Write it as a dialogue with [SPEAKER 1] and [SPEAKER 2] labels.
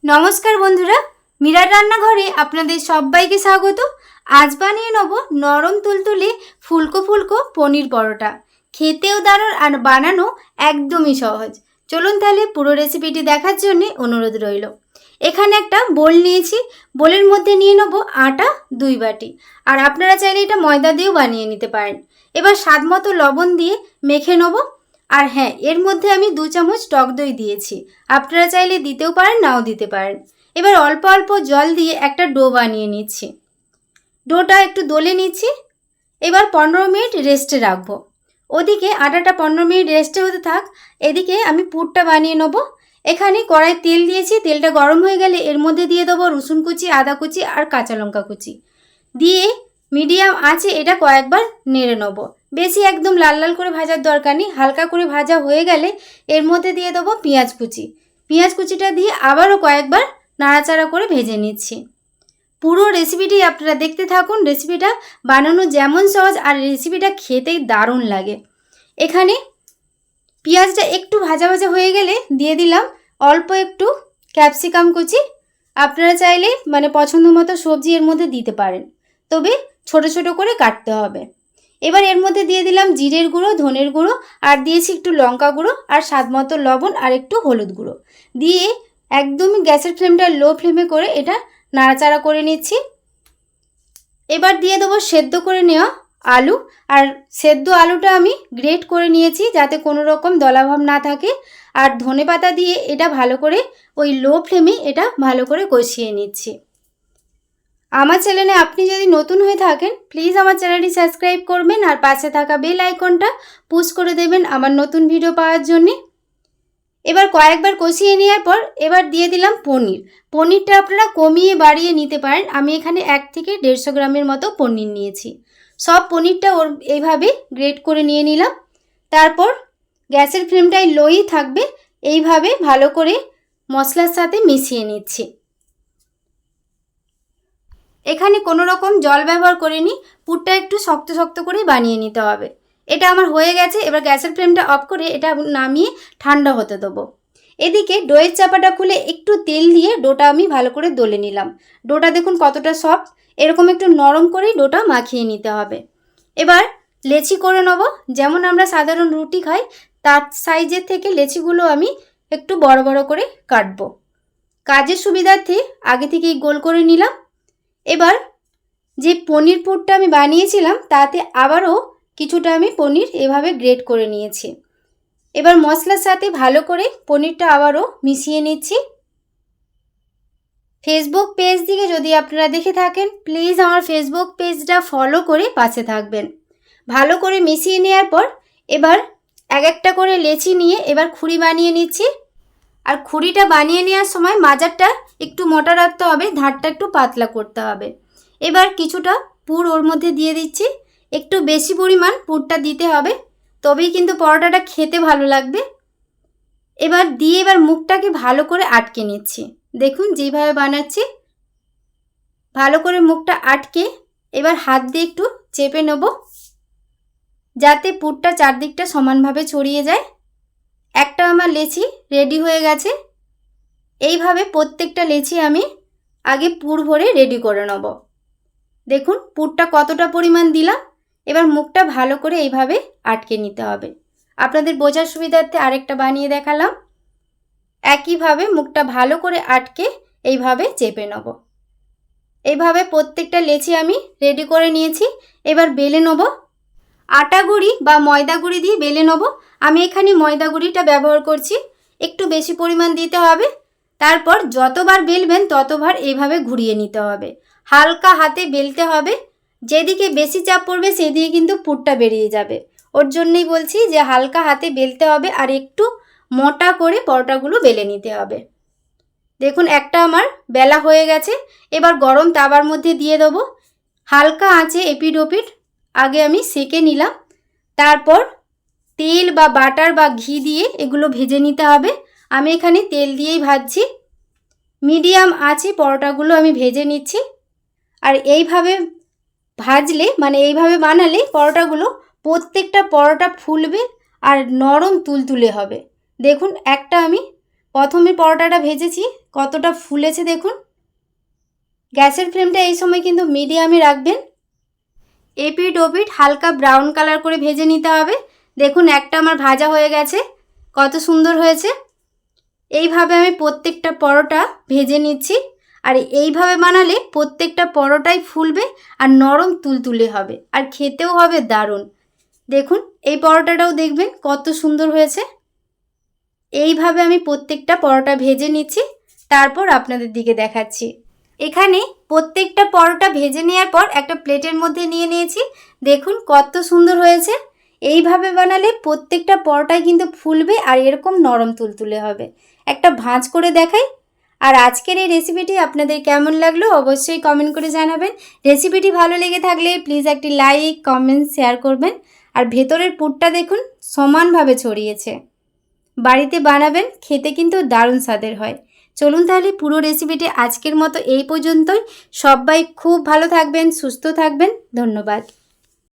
[SPEAKER 1] নমস্কার বন্ধুরা, মীরার রান্নাঘরে আপনাদের সবাইকে স্বাগত। আজ বানিয়ে নেব নরম তুলতুলে ফুলকো ফুলকো পনির পরোটা। খেতেও দারুণ আর বানানো একদমই সহজ। চলুন তাহলে পুরো রেসিপিটি দেখার জন্য অনুরোধ রইল। এখানে একটা বোল নিয়েছি, বোলের মধ্যে নিয়ে নেব আটা 2 বাটি, আর আপনারা চাইলে এটা ময়দা দিয়েও বানিয়ে নিতে পারেন। এবার স্বাদ মতো লবণ দিয়ে মেখে নেব। আর হ্যাঁ, এর মধ্যে আমি 2 চামচ টক দই দিয়েছি, আপনারা চাইলে দিতেও পারেন নাও দিতে পারেন। এবার অল্প অল্প জল দিয়ে একটা ডো বানিয়ে নিচ্ছি। ডোটা একটু দলে নিচ্ছি। এবার 15 মিনিট রেস্টে রাখবো। ওদিকে আটাটা 15 মিনিট রেস্টে হতে থাক, এদিকে আমি পুরটা বানিয়ে নেব। এখানে কড়াই তেল দিয়েছি, তেলটা গরম হয়ে গেলে এর মধ্যে দিয়ে দেবো রসুন কুচি, আদা কুচি আর কাঁচা লঙ্কা কুচি দিয়ে মিডিয়াম আঁচে এটা কয়েকবার নেড়ে নেব। বেশি একদম লাল লাল করে ভাজার দরকার নেই, হালকা করে ভাজা হয়ে গেলে এর মধ্যে দিয়ে দেবো পেঁয়াজ কুচি। পেঁয়াজ কুচিটা দিয়ে আবারও কয়েকবার নাড়াচাড়া করে ভেজে নিচ্ছি। পুরো রেসিপিটি আপনারা দেখতে থাকুন। রেসিপিটা বানানো যেমন সহজ আর রেসিপিটা খেতেই দারুণ লাগে। এখানে পেঁয়াজটা একটু ভাজা ভাজা হয়ে গেলে দিয়ে দিলাম অল্প একটু ক্যাপসিকাম কুচি। আপনারা চাইলে পছন্দ মতো সবজি এর মধ্যে দিতে পারেন, তবে ছোট ছোট করে কাটতে হবে। এবার এর মধ্যে দিয়ে দিলাম জিরের গুঁড়ো, ধনের গুঁড়ো, আর দিয়েছি একটু লঙ্কা গুঁড়ো আর স্বাদ মতো লবণ আর একটু হলুদ গুঁড়ো দিয়ে একদমই গ্যাসের ফ্লেমটা লো ফ্লেমে করে এটা নাড়াচাড়া করে নিচ্ছি। এবার দিয়ে দেবো সেদ্ধ করে নেওয়া আলু, আর সেদ্ধ আলুটা আমি গ্রেট করে নিয়েছি যাতে কোনো রকম দলাভাব না থাকে। আর ধনেপাতা দিয়ে এটা ভালো করে ওই লো ফ্লেমে এটা ভালো করে কষিয়ে নিচ্ছি। আমার চ্যানেলে আপনি যদি নতুন হয়ে থাকেন প্লিজ আমার চ্যানেলটি সাবস্ক্রাইব করবেন আর পাশে থাকা বেল আইকনটা পুশ করে দেবেন আমার নতুন ভিডিও পাওয়ার জন্যে। এবার কয়েকবার কষিয়ে নেওয়ার পর এবার দিয়ে দিলাম পনির। পনিরটা আপনারা কমিয়ে বাড়িয়ে নিতে পারেন। আমি এখানে 1 থেকে 150 গ্রামের মতো পনির নিয়েছি। সব পনিরটা এইভাবে গ্রেট করে নিয়ে নিলাম। তারপর গ্যাসের ফ্লেমটাই লোই থাকবে, এইভাবে ভালো করে মশলার সাথে মিশিয়ে নিচ্ছি। এখানে কোনো রকম জল ব্যবহার করিনি, পুরটা একটু শক্ত শক্ত করে বানিয়ে নিতে হবে। এটা আমার হয়ে গেছে। এবার গ্যাসের ফ্লেমটা অফ করে এটা নামিয়ে ঠান্ডা হতে দেবো। এদিকে ডোয়ের চাপাটা খুলে একটু তেল দিয়ে ডোটা আমি ভালো করে দলে নিলাম। ডোটা দেখুন কতটা সফট, এরকম একটু নরম করেই ডোটা মাখিয়ে নিতে হবে। এবার লেচি করে নেব। যেমন আমরা সাধারণ রুটি খাই তার সাইজের থেকে লেচিগুলো আমি একটু বড় বড় করে কাটবো। কাজের সুবিধার্থে আগে থেকেই গোল করে নিলাম। এবার যে পনির পুরটা আমি বানিয়েছিলাম তাতে আবারও কিছুটা আমি পনির এভাবে গ্রেট করে নিয়েছি। এবার মশলার সাথে ভালো করে পনিরটা আবারও মিশিয়ে নিচ্ছি। ফেসবুক পেজ থেকে যদি আপনারা দেখে থাকেন প্লিজ আমার ফেসবুক পেজটা ফলো করে পাশে থাকবেন। ভালো করে মিশিয়ে নেওয়ার পর এবার এক একটা করে লেচি নিয়ে এবার খুঁড়ি বানিয়ে নিচ্ছি। আর খুঁড়িটা বানিয়ে নেওয়ার সময় মাজারটা একটু মোটা রাখতে হবে, ধারটা একটু পাতলা করতে হবে। এবার কিছুটা পুর ওর মধ্যে দিয়ে দিচ্ছি। একটু বেশি পরিমাণ পুরটা দিতে হবে, তবেই কিন্তু পরোটাটা খেতে ভালো লাগবে। এবার দিয়ে এবার মুখটাকে ভালো করে আটকে নিচ্ছি। দেখুন যেভাবে বানাচ্ছি ভালো করে মুখটা আটকে এবার হাত দিয়ে একটু চেপে নেব যাতে পুরটা চারদিকটা সমানভাবে ছড়িয়ে যায়। একটা আমার লেচি রেডি হয়ে গেছে। এইভাবে প্রত্যেকটা লেচি আমি আগে পুর ভরে রেডি করে নেব। দেখুন পুরটা কতটা পরিমাণ দিলাম। এবার মুখটা ভালো করে এইভাবে আটকে নিতে হবে। আপনাদের বোঝার সুবিধার্থে আরেকটা বানিয়ে দেখালাম। একইভাবে মুখটা ভালো করে আটকে এইভাবে চেপে নেব। এইভাবে প্রত্যেকটা লেচি আমি রেডি করে নিয়েছি। এবার বেলে নেব। আটা গুঁড়ি বা ময়দা গুঁড়ি দিয়ে বেলে নেব। আমি এখানে ময়দা গুঁড়িটা ব্যবহার করছি, একটু বেশি পরিমাণ দিতে হবে। তারপর যতবার বেলবেন ততবার এইভাবে ঘুরিয়ে নিতে হবে, হালকা হাতে বেলতে হবে। যেদিকে বেশি চাপ পড়বে সেদিকে কিন্তু পুরটা বেরিয়ে যাবে। ওর জন্যই বলছি যে হালকা হাতে বেলতে হবে আর একটু মোটা করে পরোটাগুলো বেলে নিতে হবে। দেখুন একটা আমার বেলা হয়ে গেছে। এবার গরম তাওয়ার মধ্যে দিয়ে দেবো। হালকা আঁচে এপিট ওপিট আগে আমি সেকে নিলাম। তারপর তেল বা বাটার বা ঘি দিয়ে এগুলো ভেজে নিতে হবে। আমি এখানে তেল দিয়েই ভাজছি। মিডিয়াম আঁচে পরোটাগুলো আমি ভেজে নিচ্ছি। আর এইভাবে ভাজলে এইভাবে বানালে পরোটাগুলো প্রত্যেকটা পরোটা ফুলবে আর নরম তুলতুলে হবে। দেখুন একটা আমি প্রথমে পরোটাটা ভেজেছি, কতটা ফুলেছে দেখুন। গ্যাসের ফ্লেমটা এই সময় কিন্তু মিডিয়ামে রাখবেন। এপিট ওপিট হালকা ব্রাউন কালার করে ভেজে নিতে হবে। দেখুন একটা আমার ভাজা হয়ে গেছে, কত সুন্দর হয়েছে। এইভাবে আমি প্রত্যেকটা পরোটা ভেজে নিচ্ছি। আর এইভাবে বানালে প্রত্যেকটা পরোটাই ফুলবে আর নরম তুলতুলে হবে, আর খেতেও হবে দারুণ। দেখুন এই পরোটাটাও দেখবেন কত সুন্দর হয়েছে। এইভাবে আমি প্রত্যেকটা পরোটা ভেজে নিচ্ছি, তারপর আপনাদের দিকে দেখাচ্ছি। এখানে প্রত্যেকটা পরোটা ভেজে নেওয়ার পর একটা প্লেটের মধ্যে নিয়ে নিয়েছি। দেখুন কত সুন্দর হয়েছে। এইভাবে বানালে প্রত্যেকটা পরোটাই কিন্তু ফুলবে আর এরকম নরম তুলতুলে হবে। একটা ভাঁজ করে দেখাই। আর আজকের এই রেসিপিটি আপনাদের কেমন লাগলো অবশ্যই কমেন্ট করে জানাবেন। রেসিপিটি ভালো লেগে থাকলে প্লিজ একটি লাইক, কমেন্ট, শেয়ার করবেন। আর ভেতরের পুরটা দেখুন সমানভাবে ছড়িয়েছে। বাড়িতে বানাবেন, খেতে কিন্তু দারুণ স্বাদের হয়। চলুন তাহলে পুরো রেসিপিটি আজকের মতো এই পর্যন্তই। সবাই খুব ভালো থাকবেন, সুস্থ থাকবেন। ধন্যবাদ।